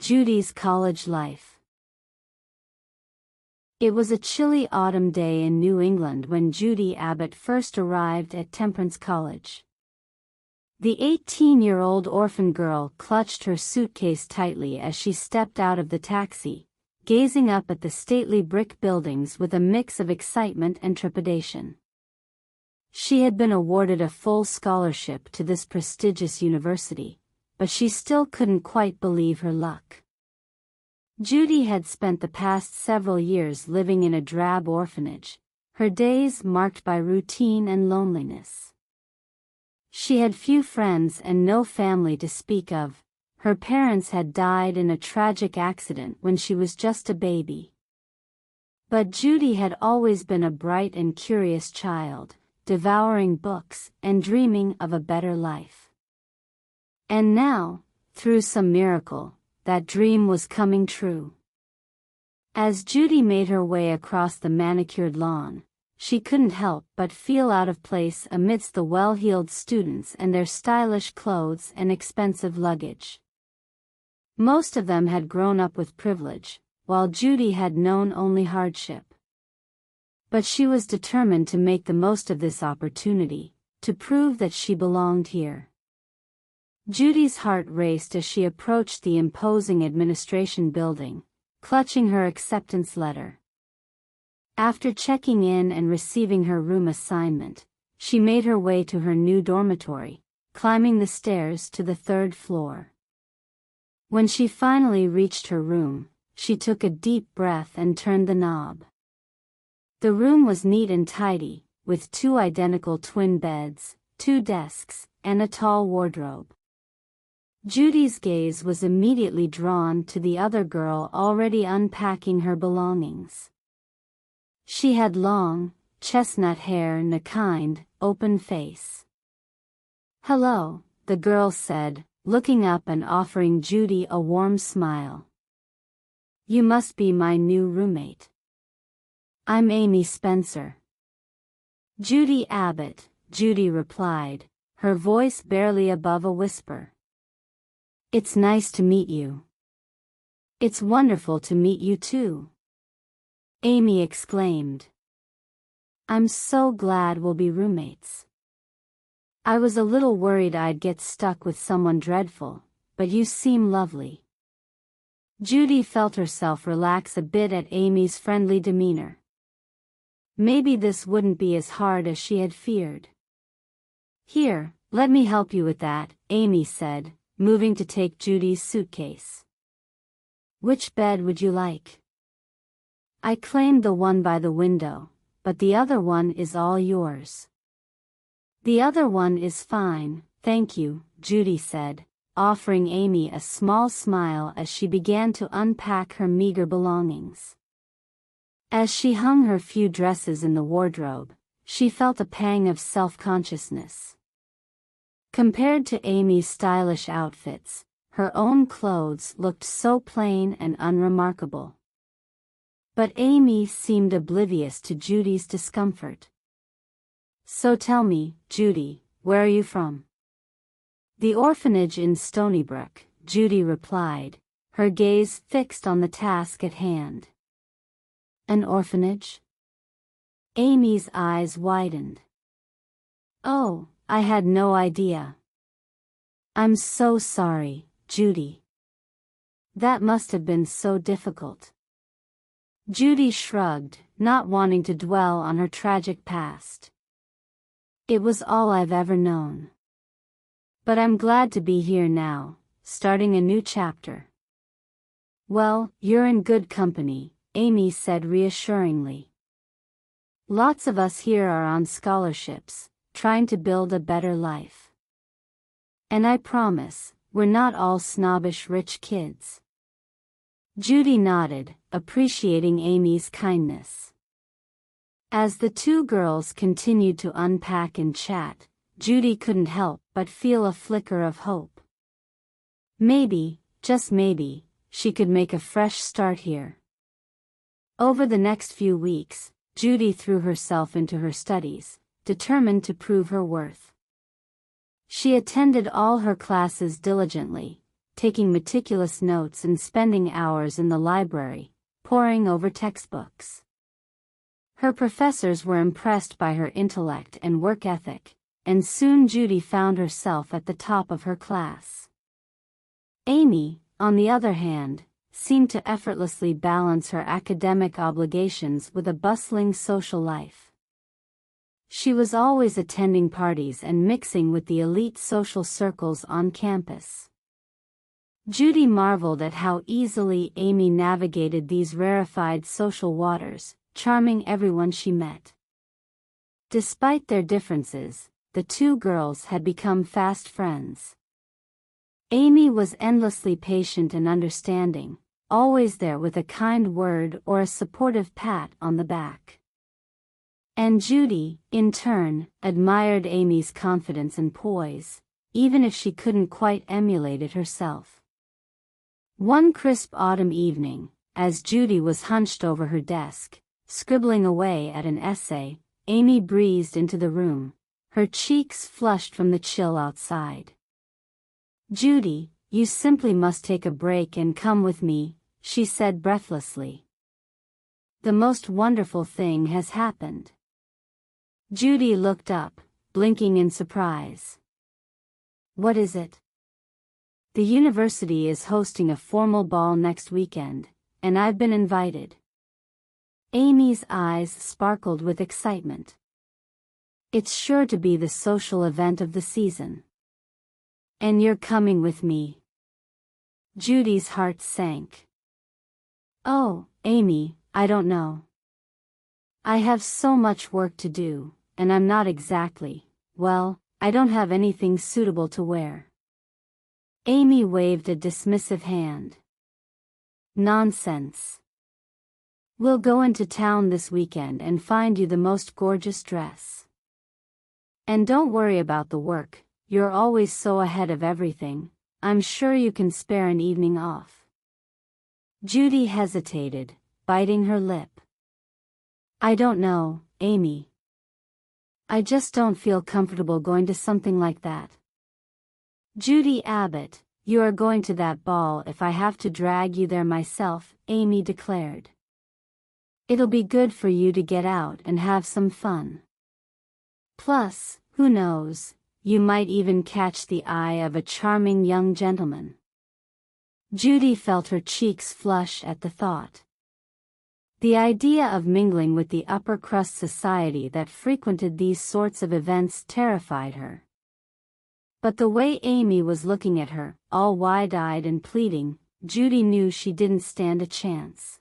Judy's college life. It was a chilly autumn day in New England when Judy Abbott first arrived at Temperance College. The 18-year-old orphan girl clutched her suitcase tightly as she stepped out of the taxi, gazing up at the stately brick buildings with a mix of excitement and trepidation. She had been awarded a full scholarship to this prestigious university, but she still couldn't quite believe her luck. Judy had spent the past several years living in a drab orphanage, her days marked by routine and loneliness. She had few friends and no family to speak of. Her parents had died in a tragic accident when she was just a baby. But Judy had always been a bright and curious child, devouring books and dreaming of a better life. And now, through some miracle, that dream was coming true. As Judy made her way across the manicured lawn, she couldn't help but feel out of place amidst the well-heeled students and their stylish clothes and expensive luggage. Most of them had grown up with privilege, while Judy had known only hardship. But she was determined to make the most of this opportunity, to prove that she belonged here. Judy's heart raced as she approached the imposing administration building, clutching her acceptance letter. After checking in and receiving her room assignment, she made her way to her new dormitory, climbing the stairs to the 3rd floor. When she finally reached her room, she took a deep breath and turned the knob. The room was neat and tidy, with 2 identical twin beds, 2 desks, and a tall wardrobe. Judy's gaze was immediately drawn to the other girl already unpacking her belongings. She had long, chestnut hair and a kind, open face. "Hello," the girl said, looking up and offering Judy a warm smile. "You must be my new roommate." "I'm Amy Spencer." "Judy Abbott," Judy replied, her voice barely above a whisper. "It's nice to meet you." "It's wonderful to meet you too," Amy exclaimed. "I'm so glad we'll be roommates. I was a little worried I'd get stuck with someone dreadful, but you seem lovely." Judy felt herself relax a bit at Amy's friendly demeanor. Maybe this wouldn't be as hard as she had feared. "Here, let me help you with that," Amy said, moving to take Judy's suitcase. "Which bed would you like?" "I claimed the one by the window, but the other one is all yours." "The other one is fine, thank you," Judy said, offering Amy a small smile as she began to unpack her meager belongings. As she hung her few dresses in the wardrobe, she felt a pang of self-consciousness. Compared to Amy's stylish outfits, her own clothes looked so plain and unremarkable. But Amy seemed oblivious to Judy's discomfort. "So tell me, Judy, where are you from?" "The orphanage in Stony Brook," Judy replied, her gaze fixed on the task at hand. "An orphanage?" Amy's eyes widened. "Oh, I had no idea." "I'm so sorry, Judy. That must have been so difficult." Judy shrugged, not wanting to dwell on her tragic past. "It was all I've ever known. But I'm glad to be here now, starting a new chapter." "Well, you're in good company," Amy said reassuringly. "Lots of us here are on scholarships, trying to build a better life. And I promise, we're not all snobbish rich kids." Judy nodded, appreciating Amy's kindness. As the 2 girls continued to unpack and chat, Judy couldn't help but feel a flicker of hope. Maybe, just maybe, she could make a fresh start here. Over the next few weeks, Judy threw herself into her studies, determined to prove her worth. She attended all her classes diligently, taking meticulous notes and spending hours in the library, poring over textbooks. Her professors were impressed by her intellect and work ethic, and soon Judy found herself at the top of her class. Amy, on the other hand, seemed to effortlessly balance her academic obligations with a bustling social life. She was always attending parties and mixing with the elite social circles on campus. Judy marveled at how easily Amy navigated these rarefied social waters, charming everyone she met. Despite their differences, the two girls had become fast friends. Amy was endlessly patient and understanding, always there with a kind word or a supportive pat on the back. And Judy, in turn, admired Amy's confidence and poise, even if she couldn't quite emulate it herself. One crisp autumn evening, as Judy was hunched over her desk, scribbling away at an essay, Amy breezed into the room, her cheeks flushed from the chill outside. "Judy, you simply must take a break and come with me," she said breathlessly. "The most wonderful thing has happened." Judy looked up, blinking in surprise. "What is it?" "The university is hosting a formal ball next weekend, and I've been invited." Amy's eyes sparkled with excitement. "It's sure to be the social event of the season." "And you're coming with me?" Judy's heart sank. "Oh, Amy, I don't know. I have so much work to do, and I'm not exactly, well, I don't have anything suitable to wear." Amy waved a dismissive hand. "Nonsense. We'll go into town this weekend and find you the most gorgeous dress. And don't worry about the work, you're always so ahead of everything, I'm sure you can spare an evening off." Judy hesitated, biting her lip. "I don't know, Amy. I just don't feel comfortable going to something like that." "Judy Abbott, you are going to that ball if I have to drag you there myself," Amy declared. "It'll be good for you to get out and have some fun. Plus, who knows, you might even catch the eye of a charming young gentleman." Judy felt her cheeks flush at the thought. The idea of mingling with the upper-crust society that frequented these sorts of events terrified her. But the way Amy was looking at her, all wide-eyed and pleading, Judy knew she didn't stand a chance.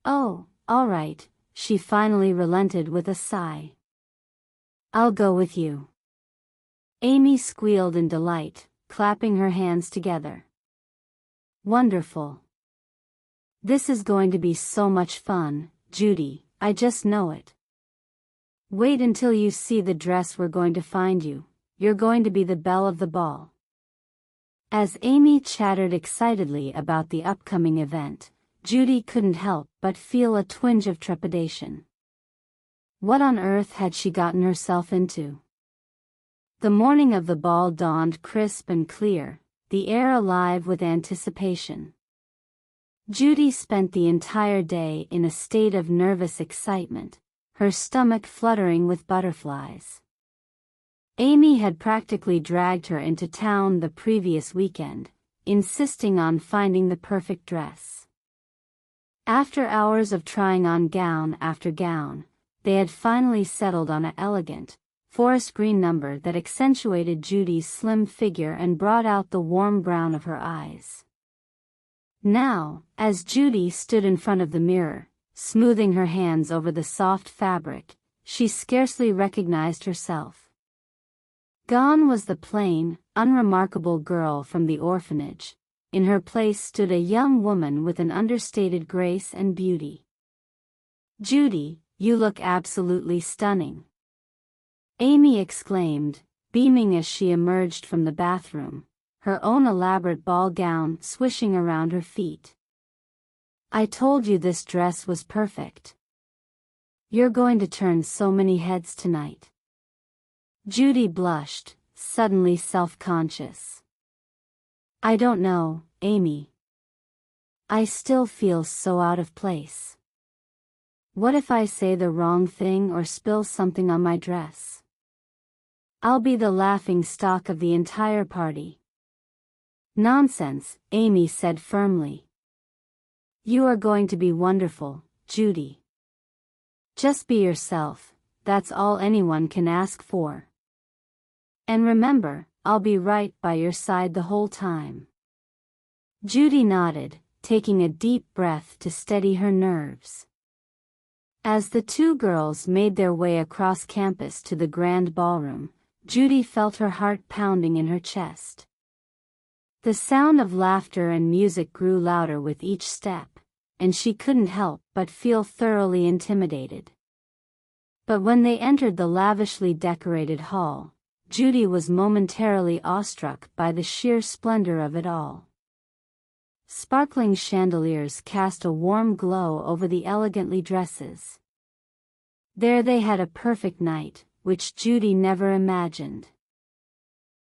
"Oh, all right," she finally relented with a sigh. "I'll go with you." Amy squealed in delight, clapping her hands together. "Wonderful. This is going to be so much fun, Judy, I just know it. Wait until you see the dress we're going to find you, you're going to be the belle of the ball." As Amy chattered excitedly about the upcoming event, Judy couldn't help but feel a twinge of trepidation. What on earth had she gotten herself into? The morning of the ball dawned crisp and clear, the air alive with anticipation. Judy spent the entire day in a state of nervous excitement, her stomach fluttering with butterflies. Amy had practically dragged her into town the previous weekend, insisting on finding the perfect dress. After hours of trying on gown after gown, they had finally settled on an elegant, forest green number that accentuated Judy's slim figure and brought out the warm brown of her eyes. Now, as Judy stood in front of the mirror, smoothing her hands over the soft fabric, she scarcely recognized herself. Gone was the plain, unremarkable girl from the orphanage. In her place stood a young woman with an understated grace and beauty. "Judy, you look absolutely stunning," Amy exclaimed, beaming as she emerged from the bathroom, her own elaborate ball gown swishing around her feet. "I told you this dress was perfect. You're going to turn so many heads tonight." Judy blushed, suddenly self-conscious. I don't know, Amy. I still feel so out of place. What if I say the wrong thing or spill something on my dress? I'll be the laughing stock of the entire party. Nonsense, Amy said firmly. You are going to be wonderful, Judy. Just be yourself, that's all anyone can ask for. And remember, I'll be right by your side the whole time. Judy nodded, taking a deep breath to steady her nerves. As the two girls made their way across campus to the grand ballroom, Judy felt her heart pounding in her chest. The sound of laughter and music grew louder with each step, and she couldn't help but feel thoroughly intimidated. But when they entered the lavishly decorated hall, Judy was momentarily awestruck by the sheer splendor of it all. Sparkling chandeliers cast a warm glow over the elegantly dresses. There they had a perfect night, which Judy never imagined.